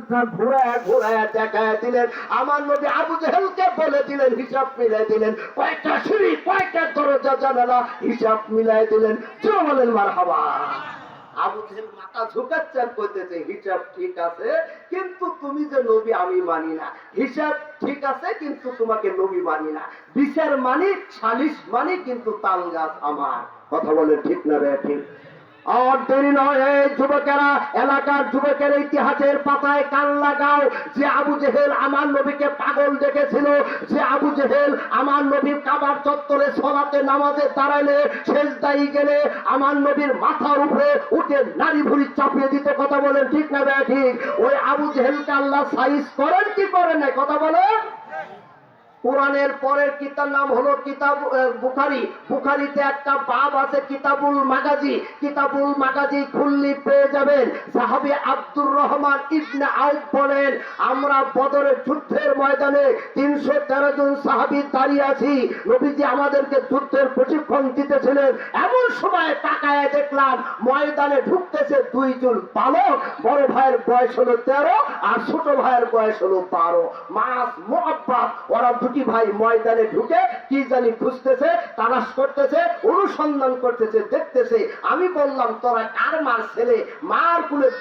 মুখটা ঘুরায় ঘুরায় দেখায় দিলেন। আমার নবী আবু জেহেলকে বলে দিলেন, হিসাব মিলাই দিলেন, কয়েকটা সিঁড়ি কয়েকটা দরজা জানালা হিসাব মিলাই দিলেন। চলো বলেন মারহাবা। আবু জেহেল মাথা ঝুঁকাচ্ছে আর কইতেছে, হিসাব ঠিক আছে কিন্তু তুমি যে নবী আমি মানি না। হিসাব ঠিক আছে কিন্তু তোমাকে নবী মানি না। বিচার মানি, সালিশ মানি, কিন্তু তাল গাছ আমার। কথা বলে ঠিক না রে? ঠিক। আর দেরি নয় এই যুবকেরা, এলাকার যুবকের ইতিহাসের পাতায় কান লাগাও। যে আবু জেহেল আমার নবীকে পাগল দেখেছিল, যে আবু জেহেল আমার নবীর কাবার চত্বরে সলাতে নামাজে দাঁড়াইলে সেজদায় গেলে আমার নবীর মাথার উপরে উঠে নারী ভুড়ি চাপিয়ে দিতে। কথা বলেন ঠিক না বে ঠিক? ওই আবু জেহেলকে আল্লাহ সাইজ করেন কি করেন না? কথা বলেন। কোরআনের পরের কিতাব নাম হলো কিতাব বুখারী। বুখারীতে একটা বাব আছে কিতাবুল মাগাজি। কিতাবুল মাগাজি খুললি পেয়ে যাবেন। সাহাবী আব্দুর রহমান ইবনে আউফ বলেন, আমরা বদরের যুদ্ধের ময়দানে 313 জন সাহাবী দাঁড়িয়ে আছি। নবীজি আমাদেরকে যুদ্ধের প্রশিক্ষণ দিতেছিলেন। এমন সময় তাকায় দেখলাম ময়দানে ঢুকতেছে 2 জন বালক। বড় ভাইয়ের বয়স হলো 13 আর ছোট ভাইয়ের বয়স হলো 12 মাস মুআব্বাদ। ওরা দুটি ভাই ময়দানে ঢুকে কি জানি খুঁজতেছে, তালাশ করতেছে, অনুসন্ধান করতেছে, দেখতেছে। আমি বললাম, তোরা কার মার ছেলে? মার কুলে